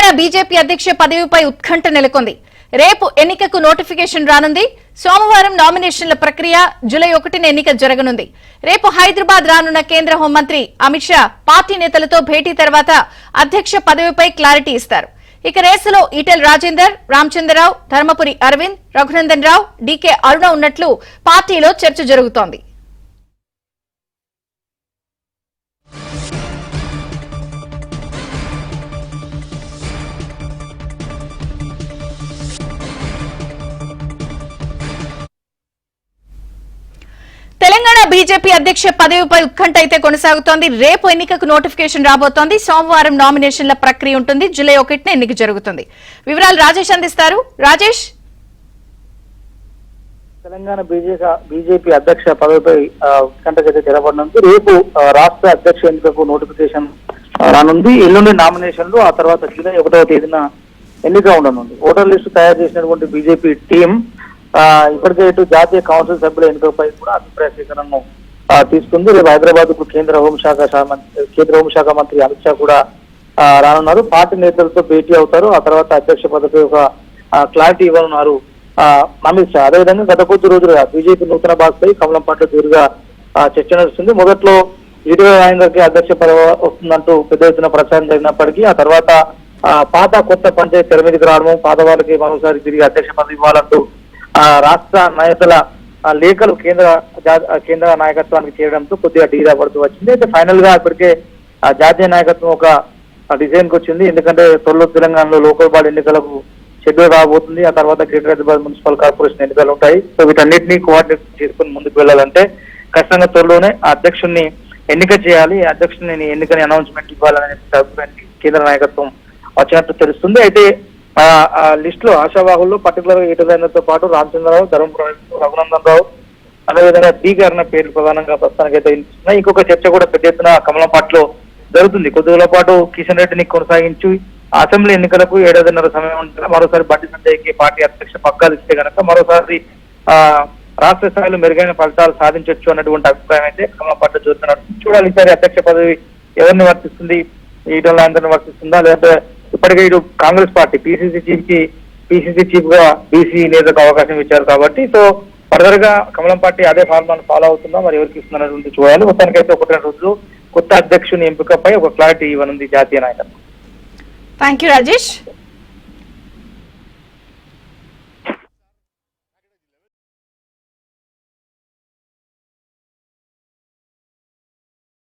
Telangana BJP అధ్యక్ష పదవిపై ఉత్కంఠ నెలకొంది. రేపు ఎన్నికకు నోటిఫికేషన్ రానుంది. సోమవారం నామినేషన్ల ప్రక్రియ, జూలై 1న ఎన్నిక జరగనుంది. రేపు హైదరాబాద్ రానున్న కేంద్ర హోంమంత్రి అమిత్ షా పార్టీ నేతలతో భేటీ తర్వాత అధ్యక్ష పదవిపై క్లారిటీ ఇస్తారు. ఇక రేసులో ఈటెల రాజేందర్, రామచంద్రరావు, ధర్మపురి అరవింద్, రఘునందన్ రావు, డీకే అరుణ ఉన్నట్లు పార్టీలో చర్చ జరుగుతోంది. తెలంగాణ బీజేపీ అధ్యక్ష పదవిపై ఉత్కంఠ అయితే కొనసాగుతోంది. రేపు ఎన్నికకు నోటిఫికేషన్ రాబోతోంది. సోమవారం నామినేషన్ల ప్రక్రియ ఉంటుంది. జూలై 1న ఎన్నిక జరుగుతుంది. వివరాలు రాజేష్ అందిస్తారు. రాజేష్, తెలంగాణ బీజేపీ అధ్యక్ష పదవిపై ఉత్కంఠకైతే తెరపడనుంది. రేపు రాష్ట్ర అధ్యక్ష ఎన్నికకు నోటిఫికేషన్ రానుంది. ఎల్లుండి నామినేషన్లు, ఆ తర్వాత జూలై 1వ తేదీన ఎన్నిక ఉండనుంది. ఓటర్ లిస్టు తయారు చేసినటువంటి బీజేపీ టీం ఇప్పటికే ఇటు జాతీయ కౌన్సిల్ సభ్యుల ఎన్నికపై కూడా అభిప్రాయ సేకరణను తీసుకుంది. రేపు హైదరాబాద్ కు కేంద్ర హోంశాఖ మంత్రి అమిత్ షా కూడా రానున్నారు. పార్టీ నేతలతో భేటీ అవుతారు. ఆ తర్వాత అధ్యక్ష పదవిపై ఒక క్లారిటీ ఇవ్వనున్నారు అమిత్ షా. అదేవిధంగా గత కొద్ది రోజులుగా బీజేపీ నూతన బాస్పై కమలం పార్టీ తీరుగా చర్చ నడుస్తుంది. మొదట్లో ఈటెల రాజేందర్కి అధ్యక్ష పదవి వస్తుందంటూ పెద్ద ఎత్తున ప్రచారం జరిగినప్పటికీ ఆ తర్వాత పాత కొత్త పంచాయతీ తెర మీదకి రావడం, పాత వాళ్ళకి మరోసారి తిరిగి అధ్యక్ష పదవి ఇవ్వాలంటూ రాష్ట్ర నాయకుల లేఖలు కేంద్ర నాయకత్వానికి చేరడంతో కొద్దిగా డీలా పడుతూ వచ్చింది. అయితే ఫైనల్ గా ఇప్పటికే జాతీయ నాయకత్వం ఒక డిజైన్ కి వచ్చింది. ఎందుకంటే త్వరలో తెలంగాణలో లోకల్ బాడీ ఎన్నికలకు షెడ్యూల్ రాబోతుంది. ఆ తర్వాత గ్రేటర్ హైదరాబాద్ మున్సిపల్ కార్పొరేషన్ ఎన్నికలు ఉంటాయి. సో వీటన్నిటినీ కోఆర్డినేట్ చేసుకుని ముందుకు వెళ్లాలంటే ఖచ్చితంగా త్వరలోనే ఆ అధ్యక్షుడిని ఎన్నిక చేయాలి. అధ్యక్షుడిని ఎన్నికని అనౌన్స్మెంట్ ఇవ్వాలనే అభిప్రాయానికి కేంద్ర నాయకత్వం వచ్చినట్టు తెలుస్తుంది. అయితే లిస్ట్ లో ఆశావాహుల్లో పర్టికులర్ గా ఈటెల రాజేందర్తో పాటు రామచంద్రరావు, ధర్మపురి, రఘునందన్ రావు, అదేవిధంగా డీకే అరుణ పేర్లు ప్రధానంగా ప్రస్తుతానికైతే వినిపిస్తున్నాయి. ఇంకొక చర్చ కూడా పెద్ద ఎత్తున కమలం పార్టీలో జరుగుతుంది. కొద్ది రోజుల పాటు కిషన్ రెడ్డిని కొనసాగించి అసెంబ్లీ ఎన్నికలకు 7.5 సమయం ఉంటుంది. మరోసారి బండి సంజయ్కి పార్టీ అధ్యక్ష పగ్గాలు ఇస్తే కనుక మరోసారి రాష్ట్ర స్థాయిలో మెరుగైన ఫలితాలు సాధించవచ్చు అన్నటువంటి అభిప్రాయం అయితే కమలం పార్టీ చూస్తున్నారు. చూడాలి ఈసారి అధ్యక్ష పదవి ఎవరిని వర్తిస్తుంది, ఈటెల రాజేందర్ని వర్తిస్తుందా, లేదంటే ఇప్పటికే ఇటు కాంగ్రెస్ పార్టీ పిసిసి చీఫ్ గా బీసీ నేతకు అవకాశం ఇచ్చారు కాబట్టి సో ఫర్దర్ గా కమలం పార్టీ అదే ఫార్మాను ఫాలో అవుతుందా, మరి ఎవరికి ఇస్తున్నటువంటి చూడాలి. మొత్తానికైతే 1-2 రోజులు కొత్త అధ్యక్షుని ఎంపికపై ఒక క్లారిటీ ఇవ్వనుంది జాతీయ నాయకత్వం. Thank you Rajesh.